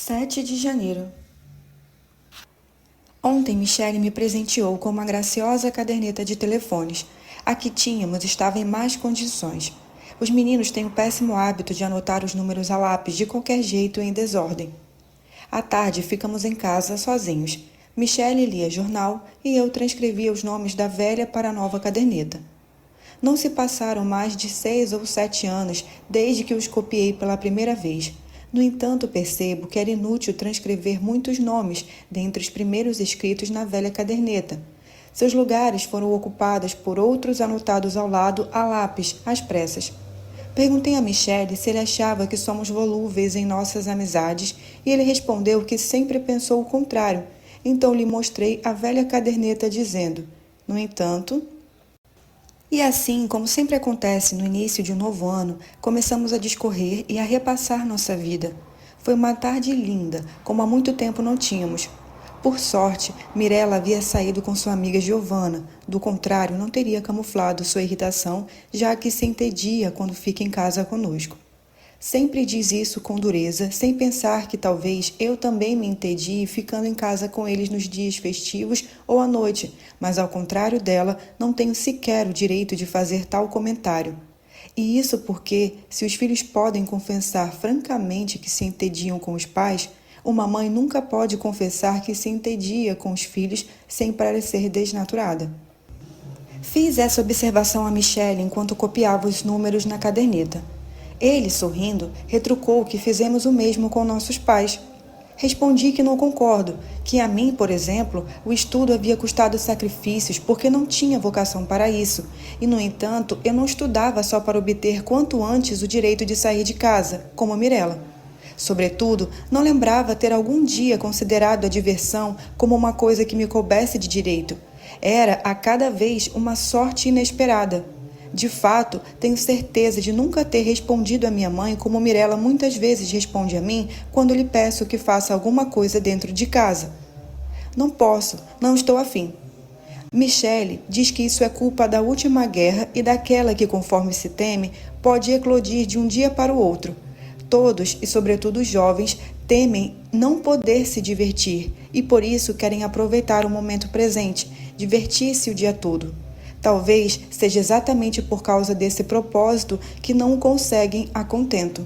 7 de janeiro. Ontem Michele me presenteou com uma graciosa caderneta de telefones. A que tínhamos estava em más condições. Os meninos têm o péssimo hábito de anotar os números a lápis de qualquer jeito em desordem. À tarde ficamos em casa sozinhos. Michele lia jornal e eu transcrevia os nomes da velha para a nova caderneta. Não se passaram mais de 6 ou 7 anos desde que os copiei pela primeira vez. No entanto, percebo que era inútil transcrever muitos nomes dentre os primeiros escritos na velha caderneta. Seus lugares foram ocupados por outros anotados ao lado a lápis, às pressas. Perguntei a Michele se ele achava que somos volúveis em nossas amizades e ele respondeu que sempre pensou o contrário. Então lhe mostrei a velha caderneta dizendo: no entanto... E assim, como sempre acontece no início de um novo ano, começamos a discorrer e a repassar nossa vida. Foi uma tarde linda, como há muito tempo não tínhamos. Por sorte, Mirella havia saído com sua amiga Giovanna. Do contrário, não teria camuflado sua irritação, já que se entedia quando fica em casa conosco. Sempre diz isso com dureza, sem pensar que talvez eu também me entedie ficando em casa com eles nos dias festivos ou à noite, mas ao contrário dela, não tenho sequer o direito de fazer tal comentário. E isso porque, se os filhos podem confessar francamente que se entediam com os pais, uma mãe nunca pode confessar que se entedia com os filhos sem parecer desnaturada. Fiz essa observação a Michele enquanto copiava os números na caderneta. Ele, sorrindo, retrucou que fizemos o mesmo com nossos pais. Respondi que não concordo, que a mim, por exemplo, o estudo havia custado sacrifícios porque não tinha vocação para isso, e, no entanto, eu não estudava só para obter quanto antes o direito de sair de casa, como a Mirella. Sobretudo, não lembrava ter algum dia considerado a diversão como uma coisa que me coubesse de direito. Era, a cada vez, uma sorte inesperada. De fato, tenho certeza de nunca ter respondido a minha mãe como Mirella muitas vezes responde a mim quando lhe peço que faça alguma coisa dentro de casa. Não posso, não estou afim. Michele diz que isso é culpa da última guerra e daquela que, conforme se teme, pode eclodir de um dia para o outro. Todos, e sobretudo os jovens, temem não poder se divertir e por isso querem aproveitar o momento presente, divertir-se o dia todo. Talvez seja exatamente por causa desse propósito que não o conseguem a contento.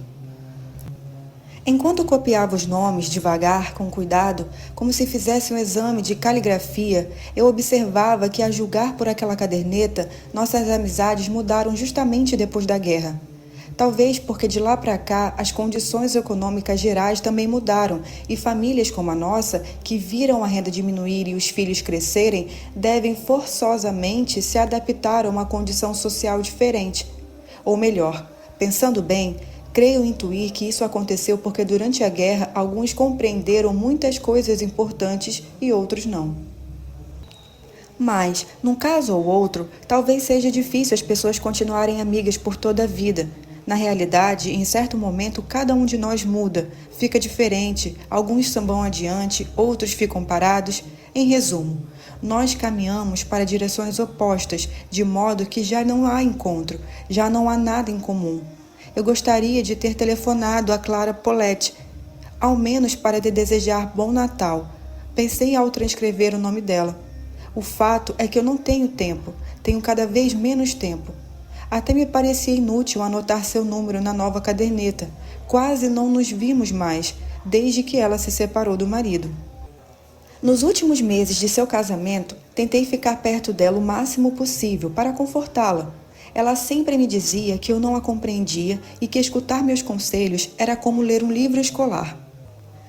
Enquanto copiava os nomes devagar, com cuidado, como se fizesse um exame de caligrafia, eu observava que, a julgar por aquela caderneta, nossas amizades mudaram justamente depois da guerra. Talvez porque de lá para cá as condições econômicas gerais também mudaram e famílias como a nossa, que viram a renda diminuir e os filhos crescerem, devem forçosamente se adaptar a uma condição social diferente. Ou melhor, pensando bem, creio intuir que isso aconteceu porque durante a guerra alguns compreenderam muitas coisas importantes e outros não. Mas, num caso ou outro, talvez seja difícil as pessoas continuarem amigas por toda a vida. Na realidade, em certo momento, cada um de nós muda, fica diferente, alguns sambam adiante, outros ficam parados. Em resumo, nós caminhamos para direções opostas, de modo que já não há encontro, já não há nada em comum. Eu gostaria de ter telefonado a Clara Poletti, ao menos para lhe desejar bom Natal. Pensei ao transcrever o nome dela. O fato é que eu não tenho tempo, tenho cada vez menos tempo. Até me parecia inútil anotar seu número na nova caderneta. Quase não nos vimos mais, desde que ela se separou do marido. Nos últimos meses de seu casamento, tentei ficar perto dela o máximo possível para confortá-la. Ela sempre me dizia que eu não a compreendia e que escutar meus conselhos era como ler um livro escolar.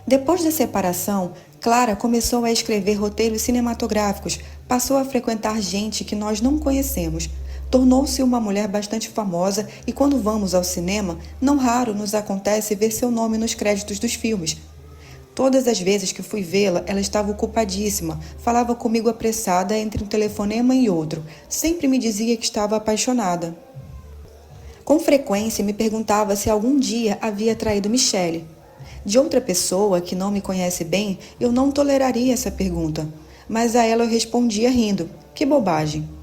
Depois da separação, Clara começou a escrever roteiros cinematográficos, passou a frequentar gente que nós não conhecemos. Tornou-se uma mulher bastante famosa e quando vamos ao cinema, não raro nos acontece ver seu nome nos créditos dos filmes. Todas as vezes que fui vê-la, ela estava ocupadíssima, falava comigo apressada entre um telefonema e outro, sempre me dizia que estava apaixonada. Com frequência me perguntava se algum dia havia traído Michele. De outra pessoa que não me conhece bem, eu não toleraria essa pergunta, mas a ela eu respondia rindo: que bobagem.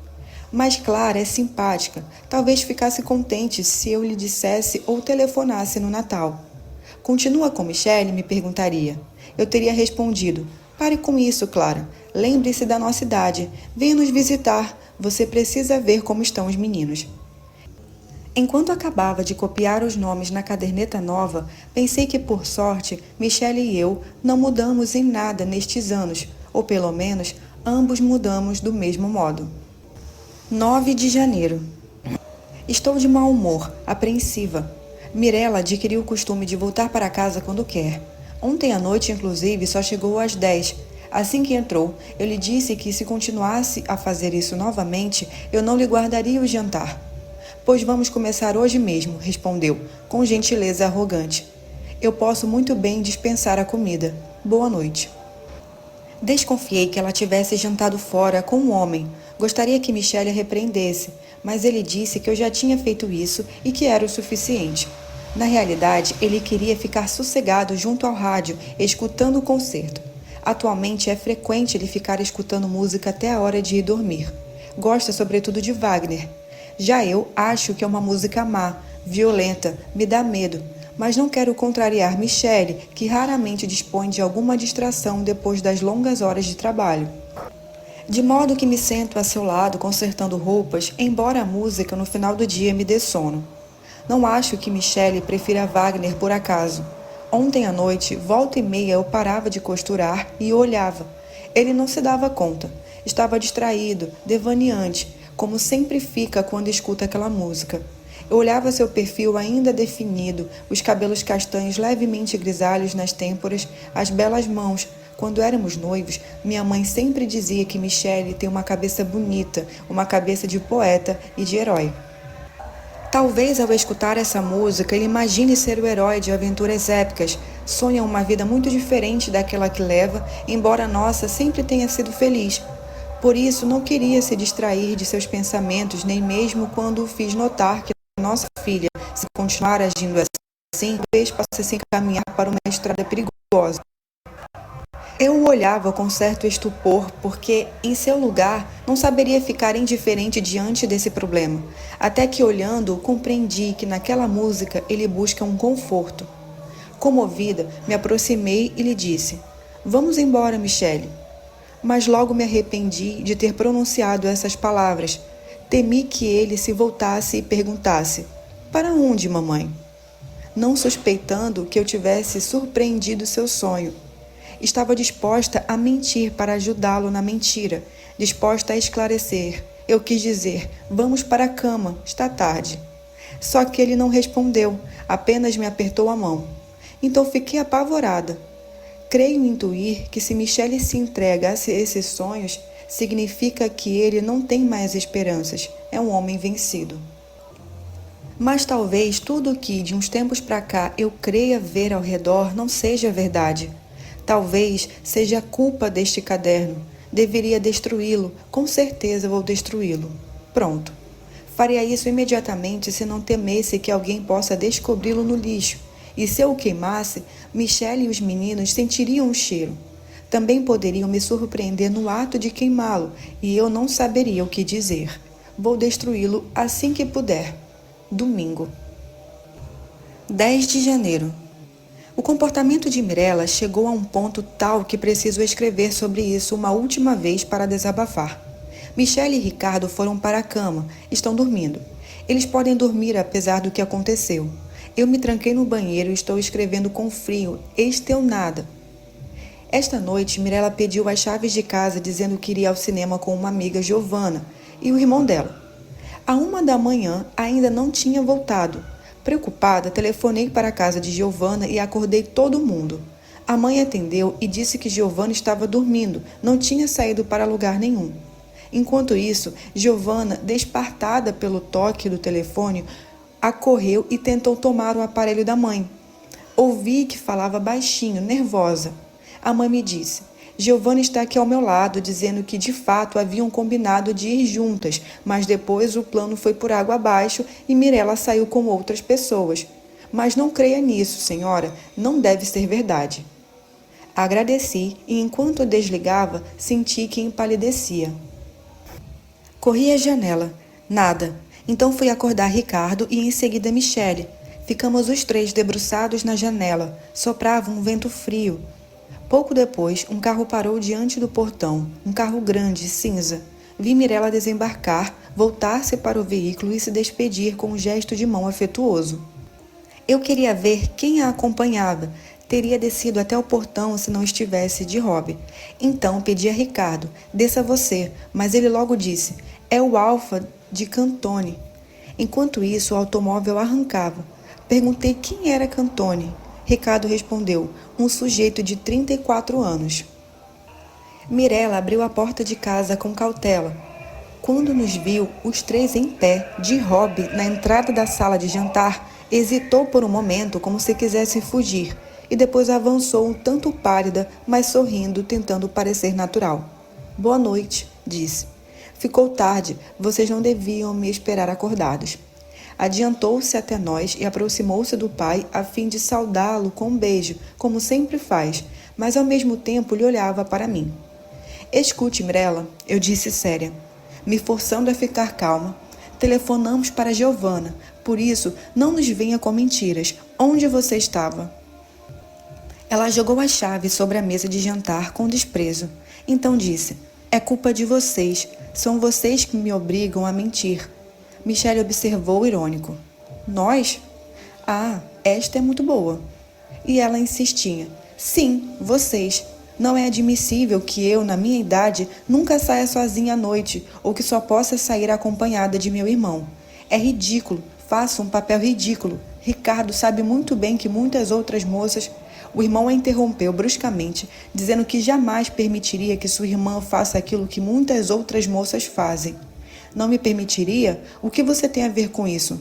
Mas Clara é simpática, talvez ficasse contente se eu lhe dissesse ou telefonasse no Natal. Continua com Michele? Me perguntaria. Eu teria respondido: pare com isso, Clara. Lembre-se da nossa idade. Venha nos visitar. Você precisa ver como estão os meninos. Enquanto acabava de copiar os nomes na caderneta nova, pensei que, por sorte, Michele e eu não mudamos em nada nestes anos, ou pelo menos, ambos mudamos do mesmo modo. 9 de janeiro. Estou de mau humor, apreensiva. Mirella adquiriu o costume de voltar para casa quando quer. Ontem à noite, inclusive, só chegou às 10. Assim que entrou, eu lhe disse que se continuasse a fazer isso novamente, eu não lhe guardaria o jantar. Pois vamos começar hoje mesmo, respondeu, com gentileza arrogante. Eu posso muito bem dispensar a comida. Boa noite. Desconfiei que ela tivesse jantado fora com um homem. Gostaria que Michele a repreendesse, mas ele disse que eu já tinha feito isso e que era o suficiente. Na realidade, ele queria ficar sossegado junto ao rádio, escutando o concerto. Atualmente é frequente ele ficar escutando música até a hora de ir dormir. Gosta sobretudo de Wagner. Já eu acho que é uma música má, violenta, me dá medo, mas não quero contrariar Michele, que raramente dispõe de alguma distração depois das longas horas de trabalho. De modo que me sento a seu lado consertando roupas, embora a música no final do dia me dê sono. Não acho que Michele prefira Wagner por acaso. Ontem à noite, volta e meia eu parava de costurar e olhava. Ele não se dava conta. Estava distraído, devaneante, como sempre fica quando escuta aquela música. Eu olhava seu perfil ainda definido, os cabelos castanhos levemente grisalhos nas têmporas, as belas mãos. Quando éramos noivos, minha mãe sempre dizia que Michele tem uma cabeça bonita, uma cabeça de poeta e de herói. Talvez ao escutar essa música ele imagine ser o herói de aventuras épicas, sonha uma vida muito diferente daquela que leva, embora a nossa sempre tenha sido feliz. Por isso, não queria se distrair de seus pensamentos, nem mesmo quando o fiz notar que nossa filha, se continuar agindo assim, talvez possa se encaminhar para uma estrada perigosa. Eu o olhava com certo estupor, porque, em seu lugar, não saberia ficar indiferente diante desse problema. Até que, olhando-o, compreendi que naquela música ele busca um conforto. Comovida, me aproximei e lhe disse: Vamos embora, Michele. Mas logo me arrependi de ter pronunciado essas palavras. Temi que ele se voltasse e perguntasse: Para onde, mamãe? Não suspeitando que eu tivesse surpreendido seu sonho. Estava disposta a mentir para ajudá-lo na mentira, disposta a esclarecer. Eu quis dizer: vamos para a cama, está tarde. Só que ele não respondeu, apenas me apertou a mão. Então fiquei apavorada. Creio intuir que se Michele se entrega a esses sonhos, significa que ele não tem mais esperanças, é um homem vencido. Mas talvez tudo o que, de uns tempos para cá, eu creia ver ao redor não seja verdade. Talvez seja a culpa deste caderno. Deveria destruí-lo, com certeza vou destruí-lo. Pronto. Faria isso imediatamente se não temesse que alguém possa descobri-lo no lixo. E se eu o queimasse, Michele e os meninos sentiriam o cheiro. Também poderiam me surpreender no ato de queimá-lo, e eu não saberia o que dizer. Vou destruí-lo assim que puder. Domingo. 10 de janeiro. O comportamento de Mirella chegou a um ponto tal que preciso escrever sobre isso uma última vez para desabafar. Michele e Ricardo foram para a cama, estão dormindo. Eles podem dormir apesar do que aconteceu. Eu me tranquei no banheiro e estou escrevendo com frio, extenuada. Esta noite, Mirella pediu as chaves de casa dizendo que iria ao cinema com uma amiga, Giovana, e o irmão dela. À 1 da manhã, ainda não tinha voltado. Preocupada, telefonei para a casa de Giovana e acordei todo mundo. A mãe atendeu e disse que Giovana estava dormindo, não tinha saído para lugar nenhum. Enquanto isso, Giovana, despartada pelo toque do telefone, acorreu e tentou tomar o aparelho da mãe. Ouvi que falava baixinho, nervosa. A mãe me disse: Giovana está aqui ao meu lado, dizendo que de fato haviam combinado de ir juntas, mas depois o plano foi por água abaixo e Mirella saiu com outras pessoas. Mas não creia nisso, senhora, não deve ser verdade. Agradeci e, enquanto desligava, senti que empalidecia. Corri à janela. Nada. Então fui acordar Ricardo e em seguida Michele. Ficamos os três debruçados na janela. Soprava um vento frio. Pouco depois, um carro parou diante do portão. Um carro grande, cinza. Vi Mirella desembarcar, voltar-se para o veículo e se despedir com um gesto de mão afetuoso. Eu queria ver quem a acompanhava. Teria descido até o portão se não estivesse de hobby. Então pedi a Ricardo, desça você, mas ele logo disse, é o Alfa de Cantone. Enquanto isso, o automóvel arrancava. Perguntei quem era Cantone. Ricardo respondeu, um sujeito de 34 anos. Mirella abriu a porta de casa com cautela. Quando nos viu, os três em pé, de hobby, na entrada da sala de jantar, hesitou por um momento como se quisesse fugir e depois avançou um tanto pálida, mas sorrindo, tentando parecer natural. Boa noite, disse. Ficou tarde, vocês não deviam me esperar acordados. Adiantou-se até nós e aproximou-se do pai a fim de saudá-lo com um beijo, como sempre faz, mas ao mesmo tempo lhe olhava para mim. Escute, Mirella, eu disse séria, me forçando a ficar calma. Telefonamos para Giovanna, por isso não nos venha com mentiras. Onde você estava? Ela jogou a chave sobre a mesa de jantar com desprezo. Então disse, é culpa de vocês, são vocês que me obrigam a mentir. Michele observou irônico. Nós? Ah, esta é muito boa. E ela insistia, sim, vocês. Não é admissível que eu, na minha idade, nunca saia sozinha à noite ou que só possa sair acompanhada de meu irmão. É ridículo, faço um papel ridículo. Ricardo sabe muito bem que muitas outras moças... O irmão a interrompeu bruscamente, dizendo que jamais permitiria que sua irmã faça aquilo que muitas outras moças fazem. Não me permitiria? O que você tem a ver com isso?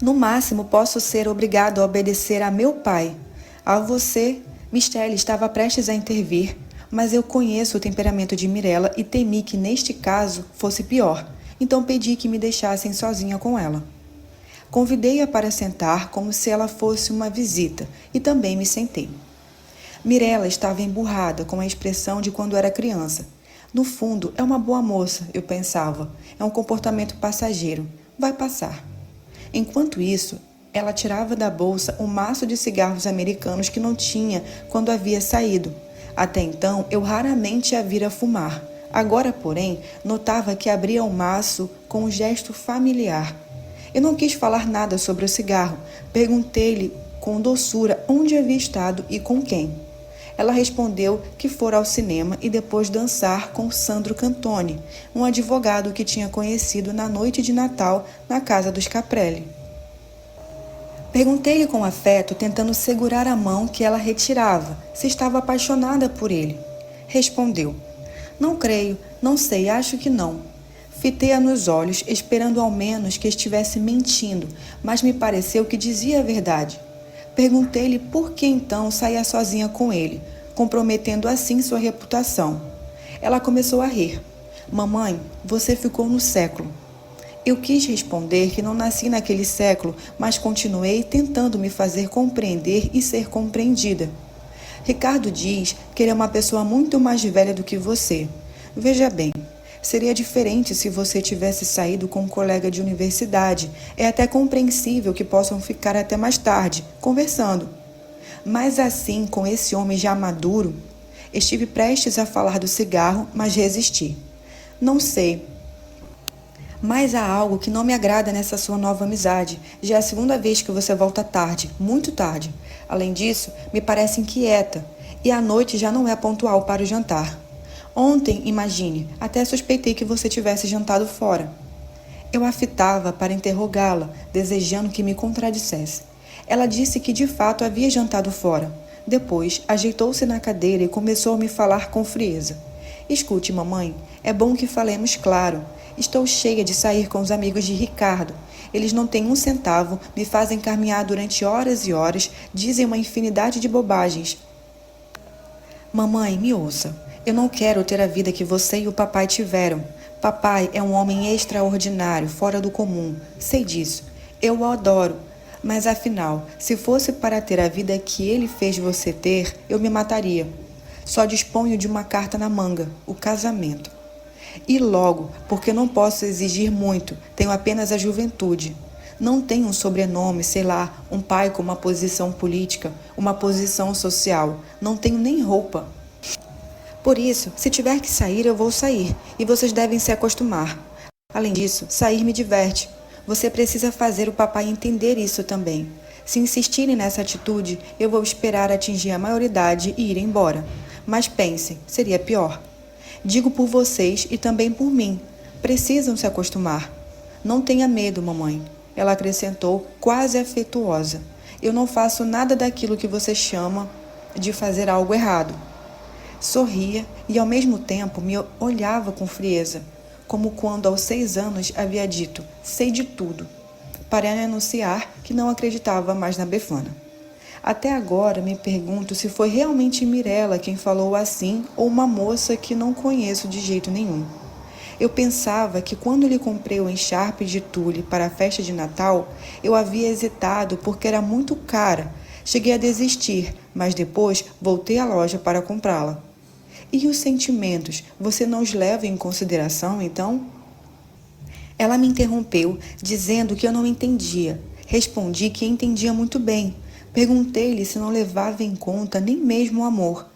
No máximo, posso ser obrigado a obedecer a meu pai. A você... Michele estava prestes a intervir, mas eu conheço o temperamento de Mirella e temi que neste caso fosse pior, então pedi que me deixassem sozinha com ela. Convidei-a para sentar como se ela fosse uma visita e também me sentei. Mirella estava emburrada com a expressão de quando era criança. No fundo, é uma boa moça, eu pensava. É um comportamento passageiro. Vai passar. Enquanto isso, ela tirava da bolsa um maço de cigarros americanos que não tinha quando havia saído. Até então, eu raramente a vira fumar. Agora, porém, notava que abria o maço com um gesto familiar. Eu não quis falar nada sobre o cigarro. Perguntei-lhe com doçura onde havia estado e com quem. Ela respondeu que fora ao cinema e depois dançar com Sandro Cantone, um advogado que tinha conhecido na noite de Natal na casa dos Caprelli. Perguntei-lhe com afeto, tentando segurar a mão que ela retirava, se estava apaixonada por ele. Respondeu, não creio, não sei, acho que não. Fitei-a nos olhos, esperando ao menos que estivesse mentindo, mas me pareceu que dizia a verdade. Perguntei-lhe por que então saía sozinha com ele, comprometendo assim sua reputação. Ela começou a rir. Mamãe, você ficou no século. Eu quis responder que não nasci naquele século, mas continuei tentando me fazer compreender e ser compreendida. Ricardo diz que ele é uma pessoa muito mais velha do que você. Veja bem, seria diferente se você tivesse saído com um colega de universidade. É até compreensível que possam ficar até mais tarde, conversando. Mas assim, com esse homem já maduro, estive prestes a falar do cigarro, mas resisti. Não sei. Mas há algo que não me agrada nessa sua nova amizade. Já é a segunda vez que você volta tarde, muito tarde. Além disso, me parece inquieta. E a noite já não é pontual para o jantar. Ontem, imagine, até suspeitei que você tivesse jantado fora. Eu a fitava para interrogá-la, desejando que me contradissesse. Ela disse que de fato havia jantado fora. Depois, ajeitou-se na cadeira e começou a me falar com frieza. Escute, mamãe, é bom que falemos claro. Estou cheia de sair com os amigos de Ricardo. Eles não têm um centavo, me fazem caminhar durante horas e horas, dizem uma infinidade de bobagens. Mamãe, me ouça. Eu não quero ter a vida que você e o papai tiveram. Papai é um homem extraordinário, fora do comum. Sei disso. Eu o adoro. Mas afinal, se fosse para ter a vida que ele fez você ter, eu me mataria. Só disponho de uma carta na manga, o casamento. E logo, porque não posso exigir muito, tenho apenas a juventude. Não tem um sobrenome, sei lá, um pai com uma posição política, uma posição social. Não tenho nem roupa. Por isso, se tiver que sair, eu vou sair, e vocês devem se acostumar. Além disso, sair me diverte. Você precisa fazer o papai entender isso também. Se insistirem nessa atitude, eu vou esperar atingir a maioridade e ir embora. Mas pensem, seria pior. Digo por vocês e também por mim. Precisam se acostumar. Não tenha medo, mamãe. Ela acrescentou, quase afetuosa. Eu não faço nada daquilo que você chama de fazer algo errado. Sorria e ao mesmo tempo me olhava com frieza, como quando aos 6 anos havia dito, sei de tudo, para anunciar que não acreditava mais na Befana. Até agora me pergunto se foi realmente Mirella quem falou assim ou uma moça que não conheço de jeito nenhum. Eu pensava que quando lhe comprei o encharpe de tule para a festa de Natal, eu havia hesitado porque era muito cara. Cheguei a desistir, mas depois voltei à loja para comprá-la. E os sentimentos, você não os leva em consideração, então? Ela me interrompeu, dizendo que eu não entendia. Respondi que entendia muito bem. Perguntei-lhe se não levava em conta nem mesmo o amor.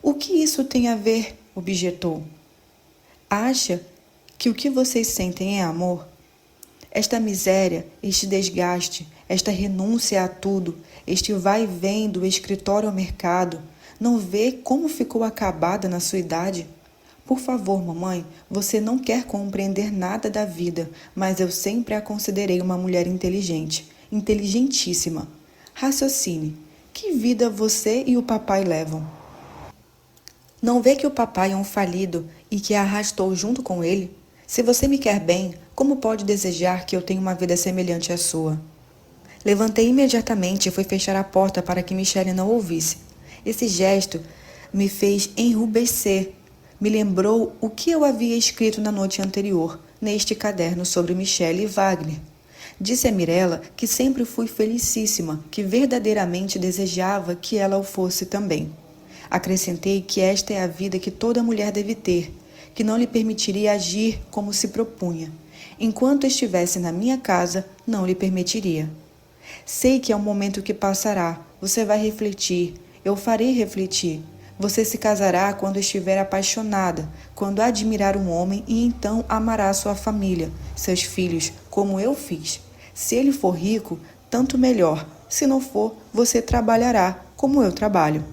O que isso tem a ver? Objetou. Acha que o que vocês sentem é amor? Esta miséria, este desgaste, esta renúncia a tudo, este vai e vem do escritório ao mercado, não vê como ficou acabada na sua idade? Por favor, mamãe, você não quer compreender nada da vida, mas eu sempre a considerei uma mulher inteligente, inteligentíssima. Raciocine, que vida você e o papai levam? Não vê que o papai é um falido e que a arrastou junto com ele? Se você me quer bem, como pode desejar que eu tenha uma vida semelhante à sua? Levantei imediatamente e fui fechar a porta para que Michele não ouvisse. Esse gesto me fez enrubescer. Me lembrou o que eu havia escrito na noite anterior, neste caderno sobre Michele e Wagner. Disse a Mirella que sempre fui felicíssima, que verdadeiramente desejava que ela o fosse também. Acrescentei que esta é a vida que toda mulher deve ter, que não lhe permitiria agir como se propunha. Enquanto estivesse na minha casa, não lhe permitiria. Sei que é um momento que passará, você vai refletir, eu farei refletir. Você se casará quando estiver apaixonada, quando admirar um homem e então amará sua família, seus filhos, como eu fiz. Se ele for rico, tanto melhor. Se não for, você trabalhará, como eu trabalho.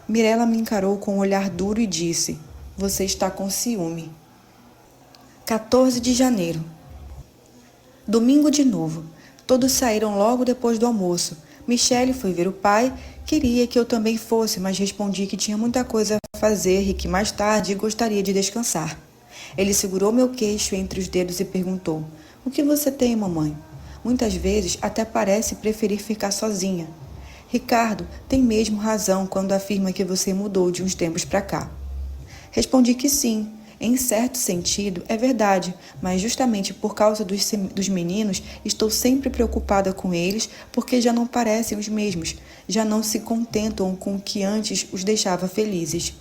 Mirella me encarou com um olhar duro e disse, você está com ciúme. 14 de janeiro. Domingo de novo. Todos saíram logo depois do almoço. Michele foi ver o pai, queria que eu também fosse, mas respondi que tinha muita coisa a fazer e que mais tarde gostaria de descansar. Ele segurou meu queixo entre os dedos e perguntou, o que você tem, mamãe? Muitas vezes até parece preferir ficar sozinha. Ricardo tem mesmo razão quando afirma que você mudou de uns tempos para cá. Respondi que sim. Em certo sentido, é verdade, mas justamente por causa dos meninos, estou sempre preocupada com eles porque já não parecem os mesmos, já não se contentam com o que antes os deixava felizes.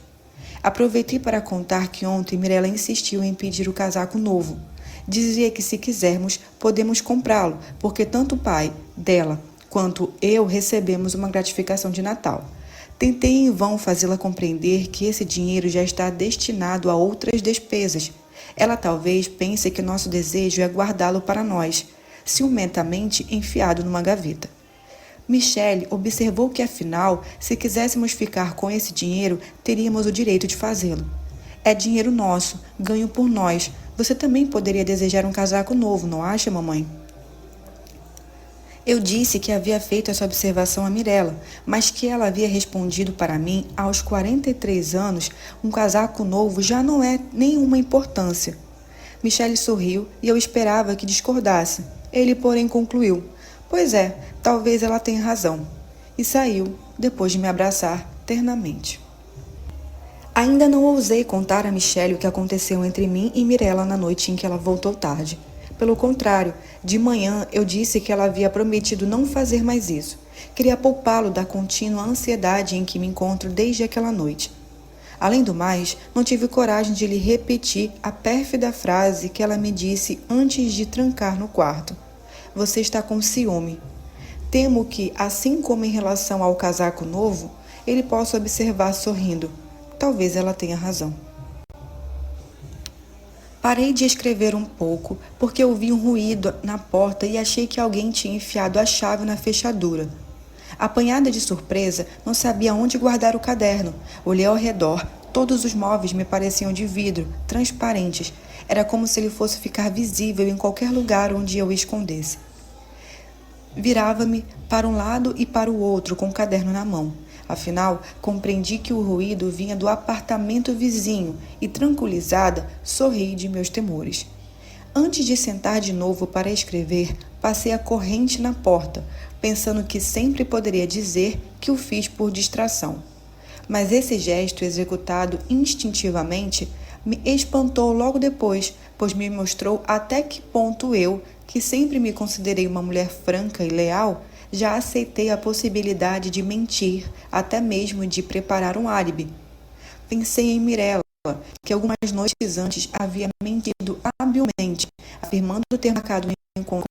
Aproveitei para contar que ontem Mirella insistiu em pedir o casaco novo. Dizia que se quisermos, podemos comprá-lo, porque tanto o pai dela quanto eu recebemos uma gratificação de Natal. Tentei em vão fazê-la compreender que esse dinheiro já está destinado a outras despesas. Ela talvez pense que nosso desejo é guardá-lo para nós, ciumentamente enfiado numa gaveta. Michele observou que, afinal, se quiséssemos ficar com esse dinheiro, teríamos o direito de fazê-lo. É dinheiro nosso, ganho por nós. Você também poderia desejar um casaco novo, não acha, mamãe? Eu disse que havia feito essa observação a Mirella, mas que ela havia respondido para mim, aos 43 anos, um casaco novo já não é nenhuma importância. Michele sorriu e eu esperava que discordasse. Ele, porém, concluiu, pois é, talvez ela tenha razão. E saiu, depois de me abraçar ternamente. Ainda não ousei contar a Michele o que aconteceu entre mim e Mirella na noite em que ela voltou tarde. Pelo contrário, de manhã eu disse que ela havia prometido não fazer mais isso. Queria poupá-lo da contínua ansiedade em que me encontro desde aquela noite. Além do mais, não tive coragem de lhe repetir a pérfida frase que ela me disse antes de trancar no quarto. você está com ciúme. Temo que, assim como em relação ao casaco novo, ele possa observar sorrindo. Talvez ela tenha razão. Parei de escrever um pouco porque ouvi um ruído na porta e achei que alguém tinha enfiado a chave na fechadura. Apanhada de surpresa, não sabia onde guardar o caderno. Olhei ao redor. Todos os móveis me pareciam de vidro, transparentes. Era como se ele fosse ficar visível em qualquer lugar onde eu o escondesse. Virava-me para um lado e para o outro com o caderno na mão. Afinal, compreendi que o ruído vinha do apartamento vizinho e, tranquilizada, sorri de meus temores. Antes de sentar de novo para escrever, passei a corrente na porta, pensando que sempre poderia dizer que o fiz por distração. Mas esse gesto, executado instintivamente, me espantou logo depois, pois me mostrou até que ponto eu, que sempre me considerei uma mulher franca e leal, já aceitei a possibilidade de mentir, até mesmo de preparar um álibi. Pensei em Mirella, que algumas noites antes havia mentido habilmente, afirmando ter marcado um encontro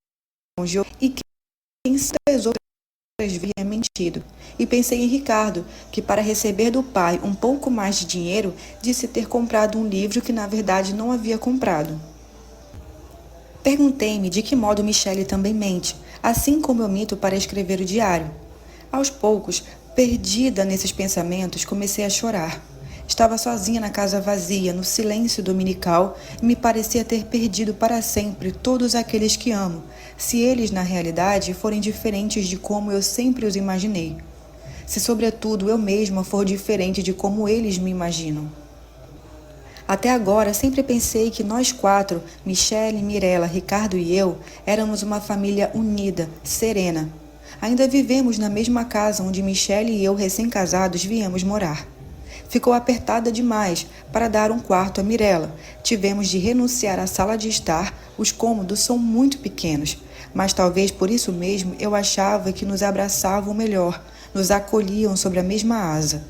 com Gio e que em das outras havia mentido. E pensei em Ricardo, que para receber do pai um pouco mais de dinheiro, disse ter comprado um livro que na verdade não havia comprado. Perguntei-me de que modo Michele também mente, assim como eu minto para escrever o diário. Aos poucos, perdida nesses pensamentos, comecei a chorar. Estava sozinha na casa vazia, no silêncio dominical, e me parecia ter perdido para sempre todos aqueles que amo, se eles, na realidade, forem diferentes de como eu sempre os imaginei. Se, sobretudo, eu mesma for diferente de como eles me imaginam. Até agora, sempre pensei que nós quatro, Michele, Mirella, Ricardo e eu, éramos uma família unida, serena. Ainda vivemos na mesma casa onde Michele e eu, recém-casados, viemos morar. Ficou apertada demais para dar um quarto a Mirella. Tivemos de renunciar à sala de estar, os cômodos são muito pequenos, mas talvez por isso mesmo eu achava que nos abraçavam melhor, nos acolhiam sobre a mesma asa.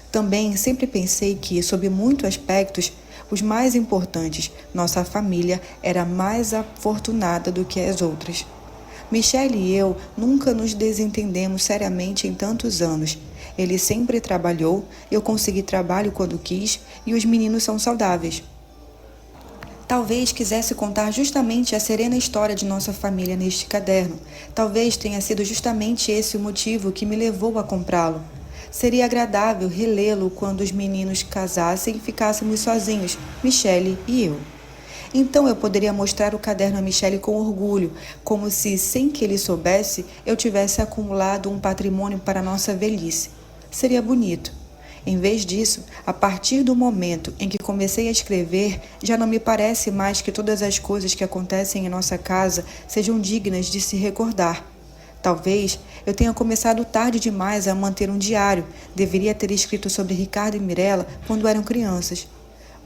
Também sempre pensei que, sob muitos aspectos, os mais importantes, nossa família era mais afortunada do que as outras. Michele e eu nunca nos desentendemos seriamente em tantos anos. Ele sempre trabalhou, eu consegui trabalho quando quis e os meninos são saudáveis. Talvez quisesse contar justamente a serena história de nossa família neste caderno. Talvez tenha sido justamente esse o motivo que me levou a comprá-lo. Seria agradável relê-lo quando os meninos casassem e ficássemos sozinhos, Michele e eu. Então eu poderia mostrar o caderno a Michele com orgulho, como se, sem que ele soubesse, eu tivesse acumulado um patrimônio para nossa velhice. Seria bonito. Em vez disso, a partir do momento em que comecei a escrever, já não me parece mais que todas as coisas que acontecem em nossa casa sejam dignas de se recordar. Talvez eu tenha começado tarde demais a manter um diário. Deveria ter escrito sobre Ricardo e Mirella quando eram crianças.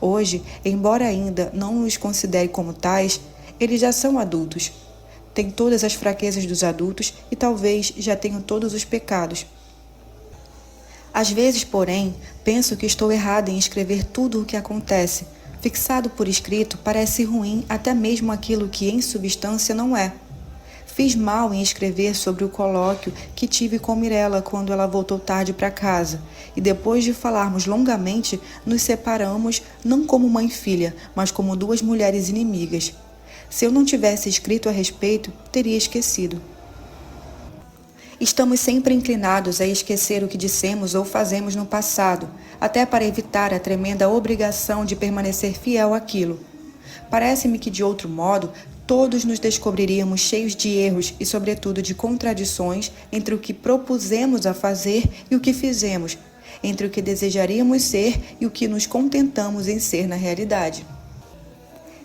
Hoje, embora ainda não os considere como tais, eles já são adultos. Têm todas as fraquezas dos adultos e talvez já tenham todos os pecados. Às vezes, porém, penso que estou errada em escrever tudo o que acontece. Fixado por escrito, parece ruim até mesmo aquilo que, em substância, não é. Fiz mal em escrever sobre o colóquio que tive com Mirella quando ela voltou tarde para casa, e depois de falarmos longamente, nos separamos não como mãe e filha, mas como duas mulheres inimigas. Se eu não tivesse escrito a respeito, teria esquecido. Estamos sempre inclinados a esquecer o que dissemos ou fazemos no passado, até para evitar a tremenda obrigação de permanecer fiel àquilo. Parece-me que, de outro modo, todos nos descobriríamos cheios de erros e, sobretudo, de contradições entre o que propusemos a fazer e o que fizemos, entre o que desejaríamos ser e o que nos contentamos em ser na realidade.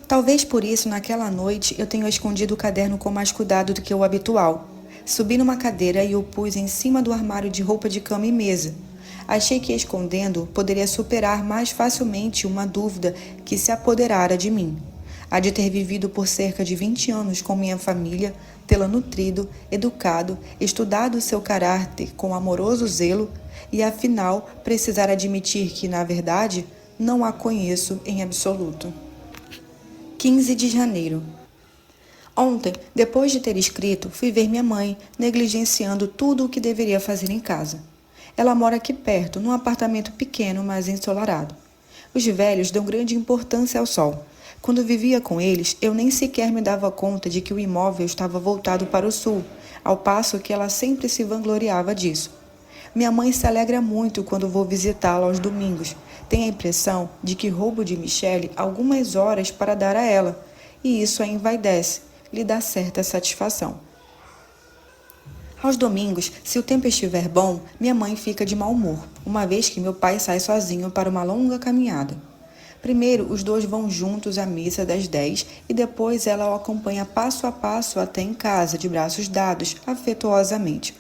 Talvez por isso, naquela noite, eu tenha escondido o caderno com mais cuidado do que o habitual. Subi numa cadeira e o pus em cima do armário de roupa de cama e mesa. Achei que, escondendo-o, poderia superar mais facilmente uma dúvida que se apoderara de mim. Há de ter vivido por cerca de 20 anos com minha família, tê-la nutrido, educado, estudado seu caráter com amoroso zelo e, afinal, precisar admitir que, na verdade, não a conheço em absoluto. 15 de janeiro. Ontem, depois de ter escrito, fui ver minha mãe, negligenciando tudo o que deveria fazer em casa. Ela mora aqui perto, num apartamento pequeno, mas ensolarado. Os velhos dão grande importância ao sol. Quando vivia com eles, eu nem sequer me dava conta de que o imóvel estava voltado para o sul, ao passo que ela sempre se vangloriava disso. Minha mãe se alegra muito quando vou visitá-la aos domingos. Tem a impressão de que roubo de Michele algumas horas para dar a ela, e isso a envaidece, lhe dá certa satisfação. Aos domingos, se o tempo estiver bom, minha mãe fica de mau humor, uma vez que meu pai sai sozinho para uma longa caminhada. Primeiro, os dois vão juntos à missa das 10 e depois ela o acompanha passo a passo até em casa, de braços dados, afetuosamente.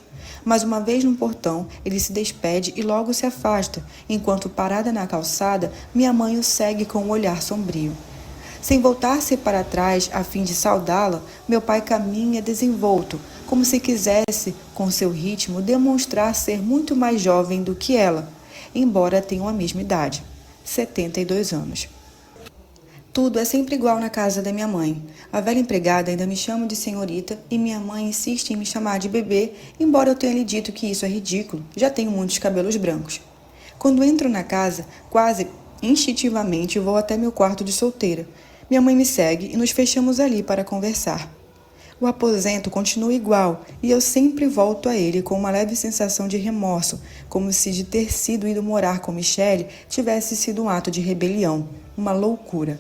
Mas uma vez no portão, ele se despede e logo se afasta, enquanto parada na calçada, minha mãe o segue com um olhar sombrio. Sem voltar-se para trás a fim de saudá-la, meu pai caminha desenvolto, como se quisesse, com seu ritmo, demonstrar ser muito mais jovem do que ela, embora tenham a mesma idade, 72 anos. Tudo é sempre igual na casa da minha mãe. A velha empregada ainda me chama de senhorita e minha mãe insiste em me chamar de bebê, embora eu tenha lhe dito que isso é ridículo, já tenho muitos cabelos brancos. Quando entro na casa, quase instintivamente vou até meu quarto de solteira. Minha mãe me segue e nos fechamos ali para conversar. O aposento continua igual e eu sempre volto a ele com uma leve sensação de remorso, como se de ter sido ido morar com Michele tivesse sido um ato de rebelião, uma loucura.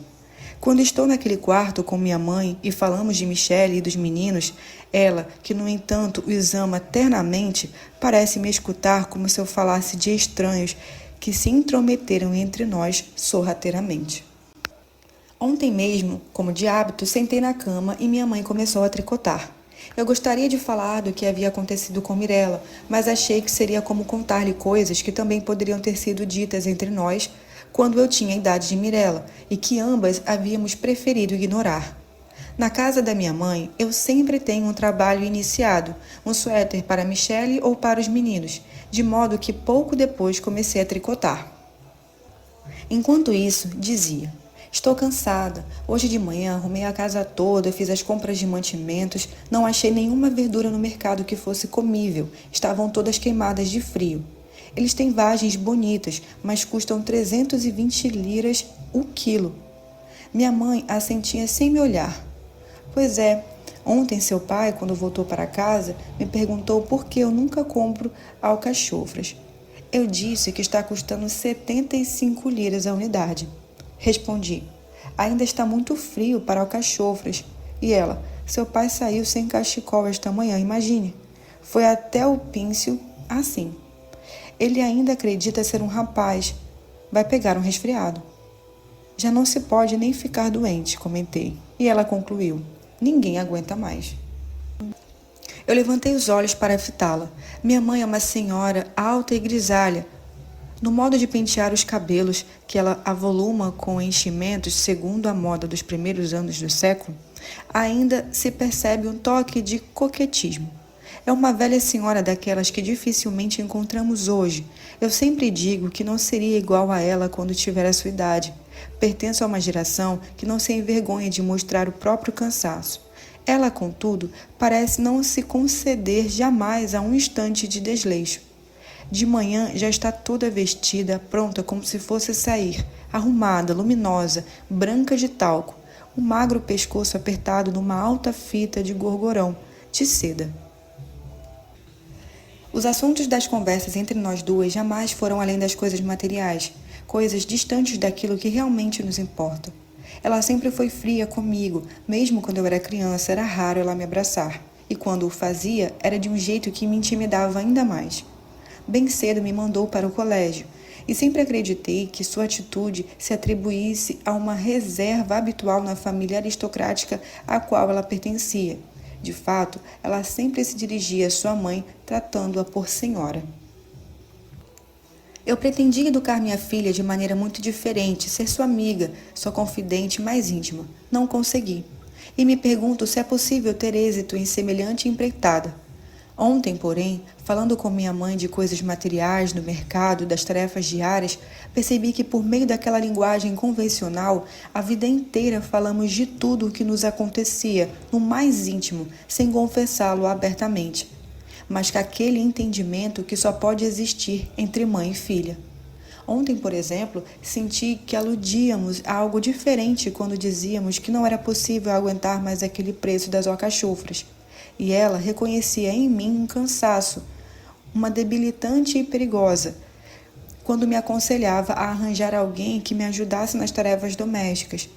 Quando estou naquele quarto com minha mãe e falamos de Michele e dos meninos, ela, que no entanto os ama ternamente, parece me escutar como se eu falasse de estranhos que se intrometeram entre nós sorrateiramente. Ontem mesmo, como de hábito, sentei na cama e minha mãe começou a tricotar. Eu gostaria de falar do que havia acontecido com Mirella, mas achei que seria como contar-lhe coisas que também poderiam ter sido ditas entre nós quando eu tinha a idade de Mirella e que ambas havíamos preferido ignorar. Na casa da minha mãe, eu sempre tenho um trabalho iniciado, um suéter para Michele ou para os meninos, de modo que pouco depois comecei a tricotar. Enquanto isso, dizia: estou cansada. Hoje de manhã arrumei a casa toda, fiz as compras de mantimentos, não achei nenhuma verdura no mercado que fosse comível, estavam todas queimadas de frio. Eles têm vagens bonitas, mas custam 320 liras o quilo. Minha mãe assentia sem me olhar. Pois é, ontem seu pai, quando voltou para casa, me perguntou por que eu nunca compro alcachofras. Eu disse que está custando 75 liras a unidade. Respondi: ainda está muito frio para alcachofras. E ela: seu pai saiu sem cachecol esta manhã, imagine. Foi até o píncio assim. Ele ainda acredita ser um rapaz. Vai pegar um resfriado. Já não se pode nem ficar doente, comentei. E ela concluiu: ninguém aguenta mais. Eu levantei os olhos para fitá-la. Minha mãe é uma senhora alta e grisalha. No modo de pentear os cabelos, que ela avoluma com enchimentos segundo a moda dos primeiros anos do século, ainda se percebe um toque de coquetismo. É uma velha senhora daquelas que dificilmente encontramos hoje. Eu sempre digo que não seria igual a ela quando tiver a sua idade. Pertenço a uma geração que não se envergonha de mostrar o próprio cansaço. Ela, contudo, parece não se conceder jamais a um instante de desleixo. De manhã já está toda vestida, pronta como se fosse sair, arrumada, luminosa, branca de talco, o magro pescoço apertado numa alta fita de gorgorão, de seda. Os assuntos das conversas entre nós duas jamais foram além das coisas materiais, coisas distantes daquilo que realmente nos importa. Ela sempre foi fria comigo, mesmo quando eu era criança, era raro ela me abraçar, e quando o fazia, era de um jeito que me intimidava ainda mais. Bem cedo me mandou para o colégio, e sempre acreditei que sua atitude se atribuísse a uma reserva habitual na família aristocrática à qual ela pertencia. De fato, ela sempre se dirigia à sua mãe, tratando-a por senhora. Eu pretendia educar minha filha de maneira muito diferente, ser sua amiga, sua confidente mais íntima. Não consegui. E me pergunto se é possível ter êxito em semelhante empreitada. Ontem, porém, falando com minha mãe de coisas materiais, do mercado, das tarefas diárias, percebi que por meio daquela linguagem convencional, a vida inteira falamos de tudo o que nos acontecia no mais íntimo, sem confessá-lo abertamente. Mas com aquele entendimento que só pode existir entre mãe e filha. Ontem, por exemplo, senti que aludíamos a algo diferente quando dizíamos que não era possível aguentar mais aquele preço das alcachofras. E ela reconhecia em mim um cansaço, uma debilitante e perigosa, quando me aconselhava a arranjar alguém que me ajudasse nas tarefas domésticas.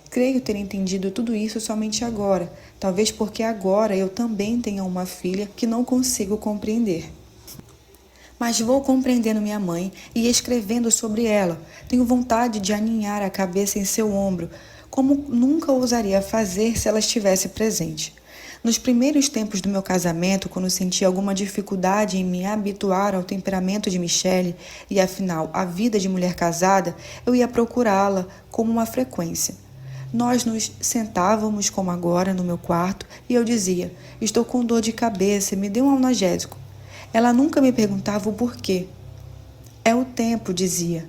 Creio ter entendido tudo isso somente agora, talvez porque agora eu também tenha uma filha que não consigo compreender. Mas vou compreendendo minha mãe e escrevendo sobre ela. Tenho vontade de aninhar a cabeça em seu ombro, como nunca ousaria fazer se ela estivesse presente. Nos primeiros tempos do meu casamento, quando senti alguma dificuldade em me habituar ao temperamento de Michele e, afinal, à vida de mulher casada, eu ia procurá-la com uma frequência. Nós nos sentávamos, como agora, no meu quarto, e eu dizia: estou com dor de cabeça, me dê um analgésico. Ela nunca me perguntava o porquê. É o tempo, dizia,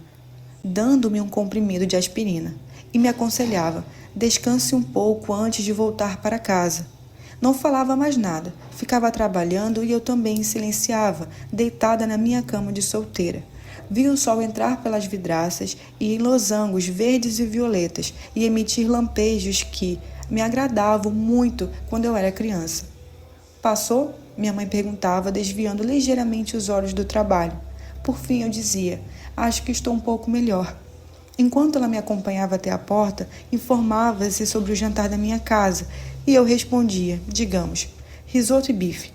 dando-me um comprimido de aspirina, e me aconselhava: descanse um pouco antes de voltar para casa. Não falava mais nada, ficava trabalhando e eu também silenciava, deitada na minha cama de solteira. Vi o sol entrar pelas vidraças e em losangos verdes e violetas e emitir lampejos que me agradavam muito quando eu era criança. Passou? Minha mãe perguntava, desviando ligeiramente os olhos do trabalho. Por fim eu dizia: acho que estou um pouco melhor. Enquanto ela me acompanhava até a porta, informava-se sobre o jantar da minha casa, e eu respondia, digamos, risoto e bife.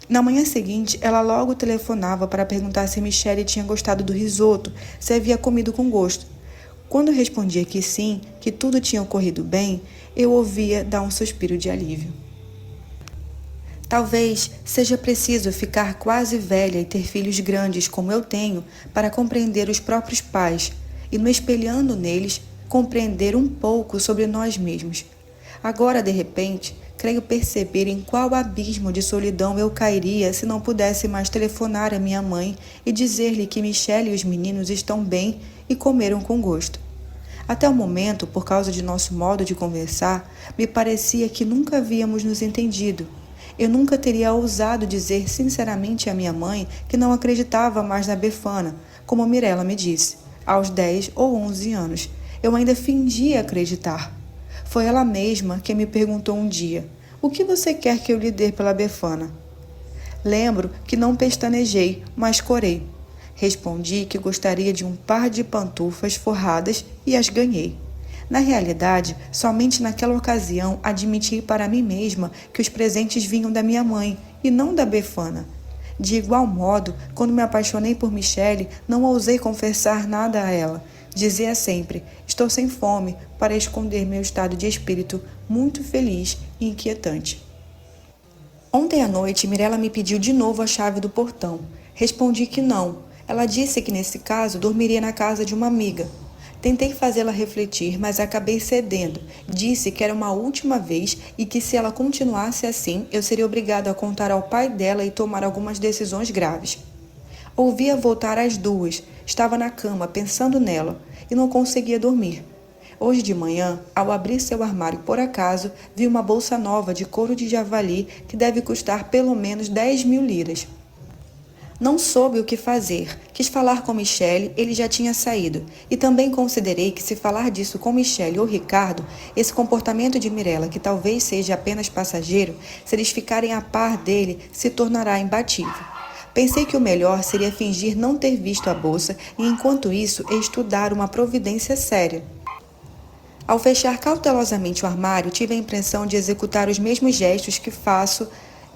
Na manhã seguinte, ela logo telefonava para perguntar se Michele tinha gostado do risoto, se havia comido com gosto. Quando eu respondia que sim, que tudo tinha ocorrido bem, eu ouvia dar um suspiro de alívio. Talvez seja preciso ficar quase velha e ter filhos grandes como eu tenho para compreender os próprios pais e, no espelhando neles, compreender um pouco sobre nós mesmos. Agora, de repente, creio perceber em qual abismo de solidão eu cairia se não pudesse mais telefonar à minha mãe e dizer-lhe que Michele e os meninos estão bem e comeram com gosto. Até o momento, por causa de nosso modo de conversar, me parecia que nunca havíamos nos entendido. Eu nunca teria ousado dizer sinceramente à minha mãe que não acreditava mais na Befana, como Mirella me disse. Aos 10 ou 11 anos, eu ainda fingia acreditar. Foi ela mesma que me perguntou um dia: o que você quer que eu lhe dê pela Befana? Lembro que não pestanejei, mas corei. Respondi que gostaria de um par de pantufas forradas e as ganhei. Na realidade, somente naquela ocasião admiti para mim mesma que os presentes vinham da minha mãe e não da Befana. De igual modo, quando me apaixonei por Michele, não ousei confessar nada a ela. Dizia sempre: estou sem fome, para esconder meu estado de espírito muito feliz e inquietante. Ontem à noite, Mirella me pediu de novo a chave do portão. Respondi que não. Ela disse que nesse caso dormiria na casa de uma amiga. Tentei fazê-la refletir, mas acabei cedendo. Disse que era uma última vez e que se ela continuasse assim, eu seria obrigado a contar ao pai dela e tomar algumas decisões graves. Ouvia voltar às 2, estava na cama pensando nela e não conseguia dormir. Hoje de manhã, ao abrir seu armário por acaso, vi uma bolsa nova de couro de javali que deve custar pelo menos 10.000 liras. Não soube o que fazer. Quis falar com Michele, ele já tinha saído. E também considerei que se falar disso com Michele ou Ricardo, esse comportamento de Mirella, que talvez seja apenas passageiro, se eles ficarem a par dele, se tornará imbatível. Pensei que o melhor seria fingir não ter visto a bolsa e, enquanto isso, estudar uma providência séria. Ao fechar cautelosamente o armário, tive a impressão de executar os mesmos gestos que faço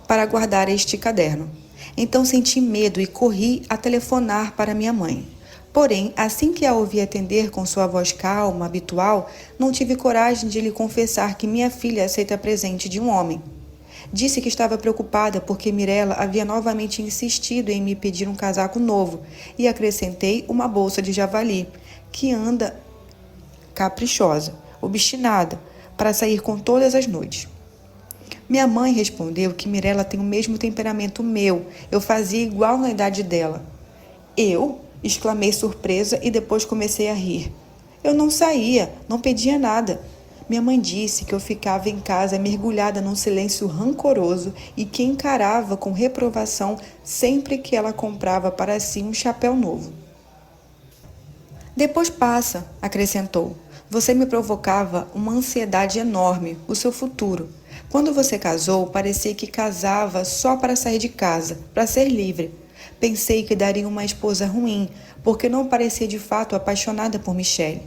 para guardar este caderno. Então senti medo e corri a telefonar para minha mãe. Porém, assim que a ouvi atender com sua voz calma, habitual, não tive coragem de lhe confessar que minha filha aceita presente de um homem. Disse que estava preocupada porque Mirella havia novamente insistido em me pedir um casaco novo e acrescentei uma bolsa de javali, que anda caprichosa, obstinada, para sair com todas as noites. Minha mãe respondeu que Mirella tem o mesmo temperamento meu. Eu fazia igual na idade dela. Eu? Exclamei surpresa e depois comecei a rir. Eu não saía, não pedia nada. Minha mãe disse que eu ficava em casa mergulhada num silêncio rancoroso e que encarava com reprovação sempre que ela comprava para si um chapéu novo. Depois passa, acrescentou. Você me provocava uma ansiedade enorme, o seu futuro. Quando você casou, parecia que casava só para sair de casa, para ser livre. Pensei que daria uma esposa ruim, porque não parecia de fato apaixonada por Michele.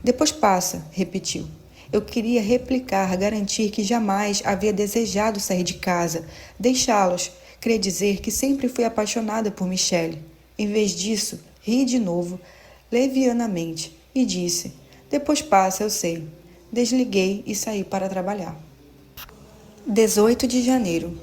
Depois passa, repetiu. Eu queria replicar, garantir que jamais havia desejado sair de casa, deixá-los. Queria dizer que sempre fui apaixonada por Michele. Em vez disso, ri de novo, levianamente, e disse: Depois passa, eu sei. Desliguei e saí para trabalhar. 18 de janeiro.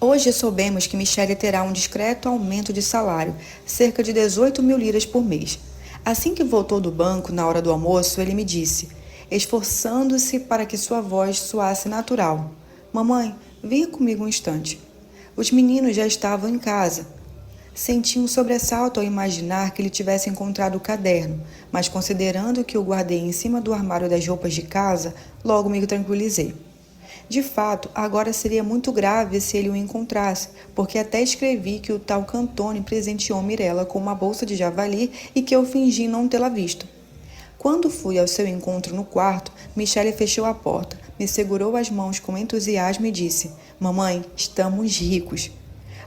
Hoje soubemos que Michele terá um discreto aumento de salário, cerca de 18 mil liras por mês. Assim que voltou do banco, na hora do almoço, ele me disse, esforçando-se para que sua voz soasse natural: Mamãe, venha comigo um instante. Os meninos já estavam em casa. Senti um sobressalto ao imaginar que ele tivesse encontrado o caderno, mas considerando que o guardei em cima do armário das roupas de casa, logo me tranquilizei. De fato, agora seria muito grave se ele o encontrasse, porque até escrevi que o tal Cantone presenteou Mirella com uma bolsa de javali e que eu fingi não tê-la visto. Quando fui ao seu encontro no quarto, Michele fechou a porta, me segurou as mãos com entusiasmo e disse: Mamãe, estamos ricos.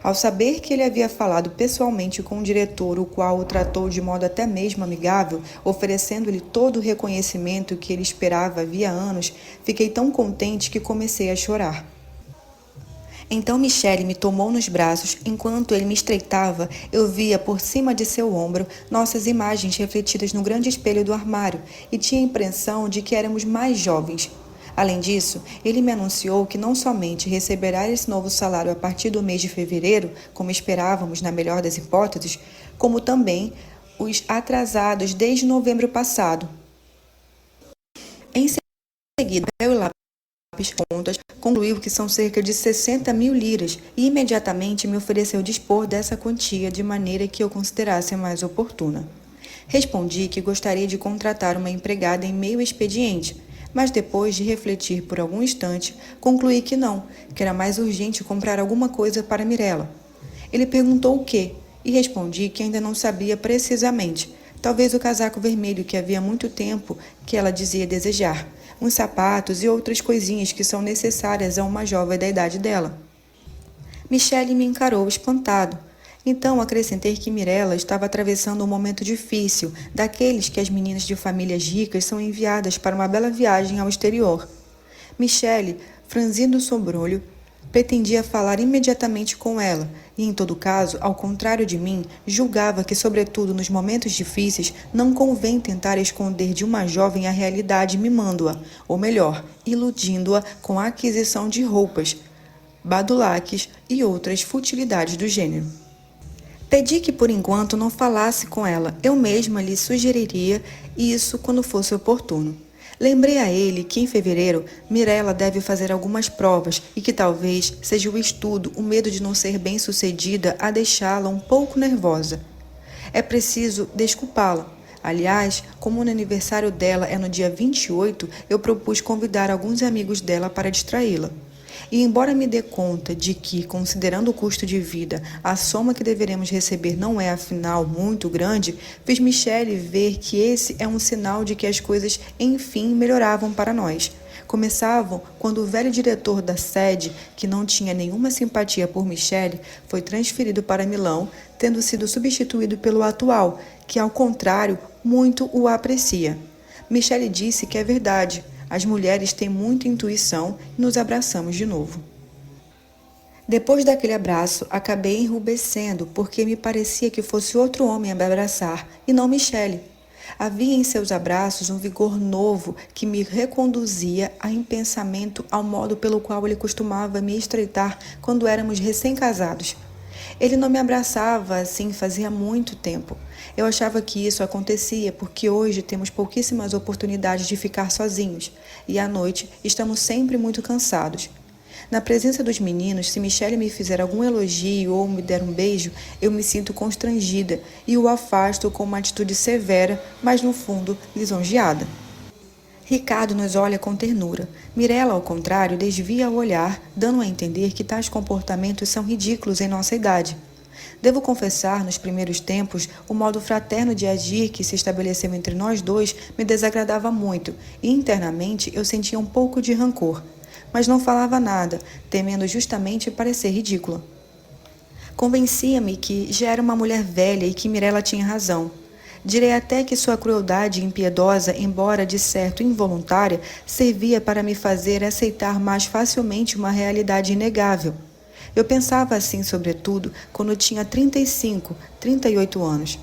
Ao saber que ele havia falado pessoalmente com o diretor, o qual o tratou de modo até mesmo amigável, oferecendo-lhe todo o reconhecimento que ele esperava havia anos, fiquei tão contente que comecei a chorar. Então Michele me tomou nos braços, enquanto ele me estreitava, eu via por cima de seu ombro nossas imagens refletidas no grande espelho do armário e tinha a impressão de que éramos mais jovens. Além disso, ele me anunciou que não somente receberá esse novo salário a partir do mês de fevereiro, como esperávamos na melhor das hipóteses, como também os atrasados desde novembro passado. Em seguida, eu e lápis contas, concluiu que são cerca de 60 mil liras e imediatamente me ofereceu dispor dessa quantia de maneira que eu considerasse mais oportuna. Respondi que gostaria de contratar uma empregada em meio expediente, mas depois de refletir por algum instante, concluí que não, que era mais urgente comprar alguma coisa para Mirella. Ele perguntou o quê, e respondi que ainda não sabia precisamente, talvez o casaco vermelho que havia muito tempo que ela dizia desejar, uns sapatos e outras coisinhas que são necessárias a uma jovem da idade dela. Michele me encarou espantado. Então acrescentei que Mirella estava atravessando um momento difícil, daqueles que as meninas de famílias ricas são enviadas para uma bela viagem ao exterior. Michele, franzindo o sobrolho, pretendia falar imediatamente com ela, e em todo caso, ao contrário de mim, julgava que, sobretudo nos momentos difíceis, não convém tentar esconder de uma jovem a realidade mimando-a, ou melhor, iludindo-a com a aquisição de roupas, badulaques e outras futilidades do gênero. Pedi que por enquanto não falasse com ela, eu mesma lhe sugeriria isso quando fosse oportuno. Lembrei a ele que em fevereiro Mirella deve fazer algumas provas e que talvez seja o estudo, o medo de não ser bem-sucedida a deixá-la um pouco nervosa. É preciso desculpá-la. Aliás, como o aniversário dela é no dia 28, eu propus convidar alguns amigos dela para distraí-la. E embora me dê conta de que, considerando o custo de vida, a soma que deveremos receber não é, afinal, muito grande, fiz Michele ver que esse é um sinal de que as coisas, enfim, melhoravam para nós. Começavam quando o velho diretor da sede, que não tinha nenhuma simpatia por Michele, foi transferido para Milão, tendo sido substituído pelo atual, que, ao contrário, muito o aprecia. Michele disse que é verdade. As mulheres têm muita intuição e nos abraçamos de novo. Depois daquele abraço, acabei enrubescendo porque me parecia que fosse outro homem a me abraçar, e não Michele. Havia em seus abraços um vigor novo que me reconduzia em pensamento ao modo pelo qual ele costumava me estreitar quando éramos recém-casados. Ele não me abraçava assim fazia muito tempo. Eu achava que isso acontecia porque hoje temos pouquíssimas oportunidades de ficar sozinhos e à noite estamos sempre muito cansados. Na presença dos meninos, se Michele me fizer algum elogio ou me der um beijo, eu me sinto constrangida e o afasto com uma atitude severa, mas no fundo lisonjeada. Ricardo nos olha com ternura. Mirella, ao contrário, desvia o olhar, dando a entender que tais comportamentos são ridículos em nossa idade. Devo confessar, nos primeiros tempos, o modo fraterno de agir que se estabeleceu entre nós dois me desagradava muito, e internamente eu sentia um pouco de rancor. Mas não falava nada, temendo justamente parecer ridícula. Convencia-me que já era uma mulher velha e que Mirella tinha razão. Direi até que sua crueldade impiedosa, embora de certo involuntária, servia para me fazer aceitar mais facilmente uma realidade inegável. Eu pensava assim, sobretudo, quando tinha 35, 38 anos.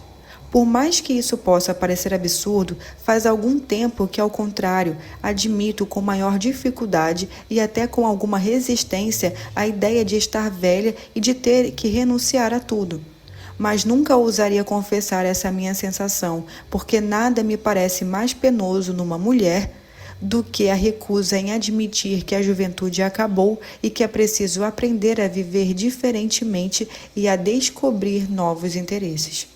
Por mais que isso possa parecer absurdo, faz algum tempo que, ao contrário, admito com maior dificuldade e até com alguma resistência a ideia de estar velha e de ter que renunciar a tudo. Mas nunca ousaria confessar essa minha sensação, porque nada me parece mais penoso numa mulher do que a recusa em admitir que a juventude acabou e que é preciso aprender a viver diferentemente e a descobrir novos interesses.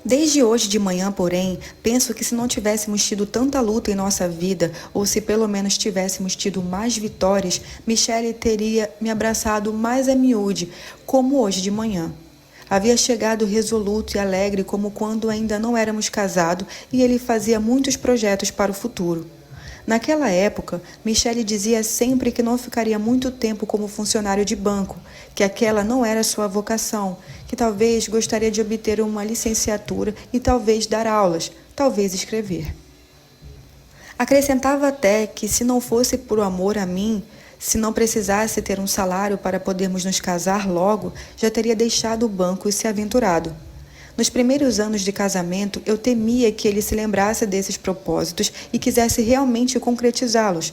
Desde hoje de manhã, porém, penso que se não tivéssemos tido tanta luta em nossa vida, ou se pelo menos tivéssemos tido mais vitórias, Michele teria me abraçado mais a miúde, como hoje de manhã. Havia chegado resoluto e alegre como quando ainda não éramos casados e ele fazia muitos projetos para o futuro. Naquela época, Michele dizia sempre que não ficaria muito tempo como funcionário de banco, que aquela não era sua vocação, que talvez gostaria de obter uma licenciatura e talvez dar aulas, talvez escrever. Acrescentava até que, se não fosse por amor a mim, se não precisasse ter um salário para podermos nos casar logo, já teria deixado o banco e se aventurado. Nos primeiros anos de casamento, eu temia que ele se lembrasse desses propósitos e quisesse realmente concretizá-los.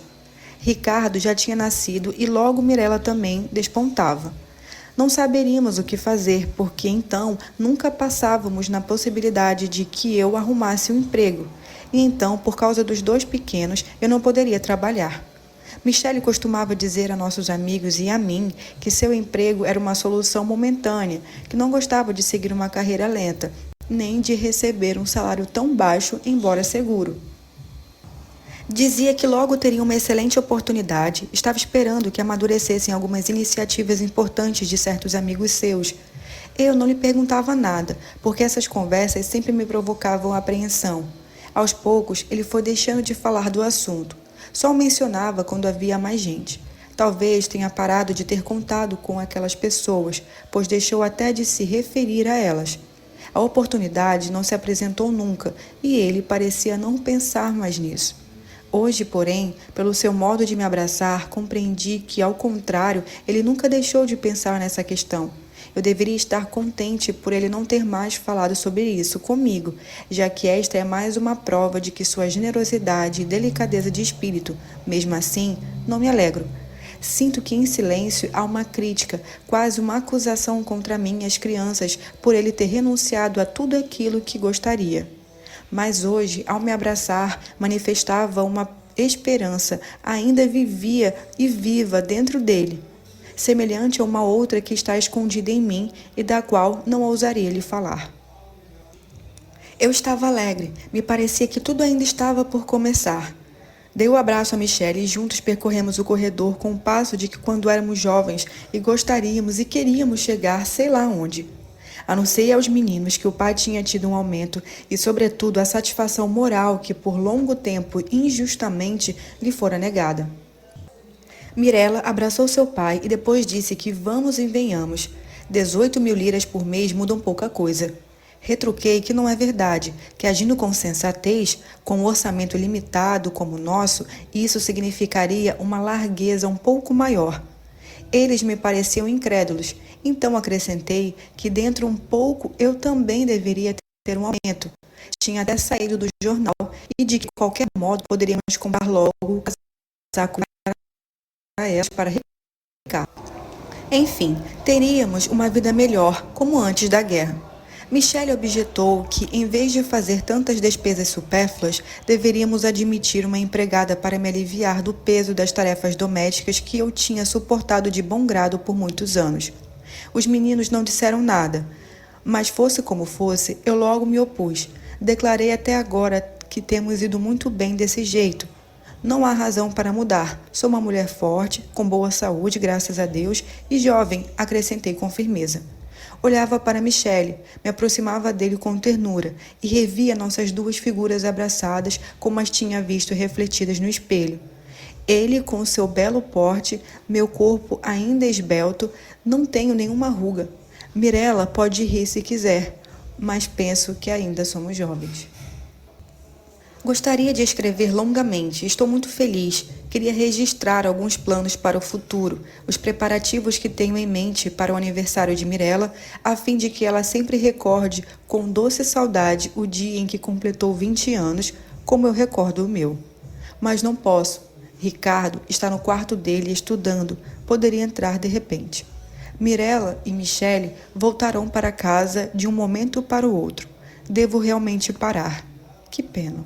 Ricardo já tinha nascido e logo Mirella também despontava. Não saberíamos o que fazer, porque então nunca passávamos na possibilidade de que eu arrumasse um emprego. E então, por causa dos dois pequenos, eu não poderia trabalhar. Michele costumava dizer a nossos amigos e a mim que seu emprego era uma solução momentânea, que não gostava de seguir uma carreira lenta, nem de receber um salário tão baixo, embora seguro. Dizia que logo teria uma excelente oportunidade, estava esperando que amadurecessem algumas iniciativas importantes de certos amigos seus. Eu não lhe perguntava nada, porque essas conversas sempre me provocavam apreensão. Aos poucos, ele foi deixando de falar do assunto. Só o mencionava quando havia mais gente. Talvez tenha parado de ter contato com aquelas pessoas, pois deixou até de se referir a elas. A oportunidade não se apresentou nunca e ele parecia não pensar mais nisso. Hoje, porém, pelo seu modo de me abraçar, compreendi que, ao contrário, ele nunca deixou de pensar nessa questão. Eu deveria estar contente por ele não ter mais falado sobre isso comigo, já que esta é mais uma prova de que sua generosidade e delicadeza de espírito, mesmo assim, não me alegro. Sinto que em silêncio há uma crítica, quase uma acusação contra mim e as crianças por ele ter renunciado a tudo aquilo que gostaria. Mas hoje, ao me abraçar, manifestava uma esperança, ainda vivia e viva dentro dele, semelhante a uma outra que está escondida em mim e da qual não ousaria lhe falar. Eu estava alegre, me parecia que tudo ainda estava por começar. Dei o abraço a Michele e juntos percorremos o corredor com o passo de que quando éramos jovens e gostaríamos e queríamos chegar sei lá onde. Anunciei aos meninos que o pai tinha tido um aumento e, sobretudo, a satisfação moral que por longo tempo injustamente lhe fora negada. Mirella abraçou seu pai e depois disse que vamos e venhamos. 18.000 liras por mês mudam pouca coisa. Retruquei que não é verdade, que agindo com sensatez, com um orçamento limitado como o nosso, isso significaria uma largueza um pouco maior. Eles me pareciam incrédulos, então acrescentei que dentro um pouco eu também deveria ter um aumento. Tinha até saído do jornal e de que, de qualquer modo, poderíamos comprar logo o casaco para elas para replicar. Enfim, teríamos uma vida melhor, como antes da guerra. Michele objetou que, em vez de fazer tantas despesas supérfluas, deveríamos admitir uma empregada para me aliviar do peso das tarefas domésticas que eu tinha suportado de bom grado por muitos anos. Os meninos não disseram nada, mas fosse como fosse, eu logo me opus. Declarei até agora que temos ido muito bem desse jeito. Não há razão para mudar. Sou uma mulher forte, com boa saúde, graças a Deus, e jovem, acrescentei com firmeza. Olhava para Michele, me aproximava dele com ternura e revia nossas duas figuras abraçadas como as tinha visto refletidas no espelho. Ele com seu belo porte, meu corpo ainda esbelto, não tenho nenhuma ruga. Mirella pode rir se quiser, mas penso que ainda somos jovens. Gostaria de escrever longamente, estou muito feliz. Queria registrar alguns planos para o futuro, os preparativos que tenho em mente para o aniversário de Mirella, a fim de que ela sempre recorde com doce saudade o dia em que completou 20 anos, como eu recordo o meu. Mas não posso. Ricardo está no quarto dele estudando, poderia entrar de repente. Mirella e Michele voltarão para casa de um momento para o outro. Devo realmente parar. Que pena.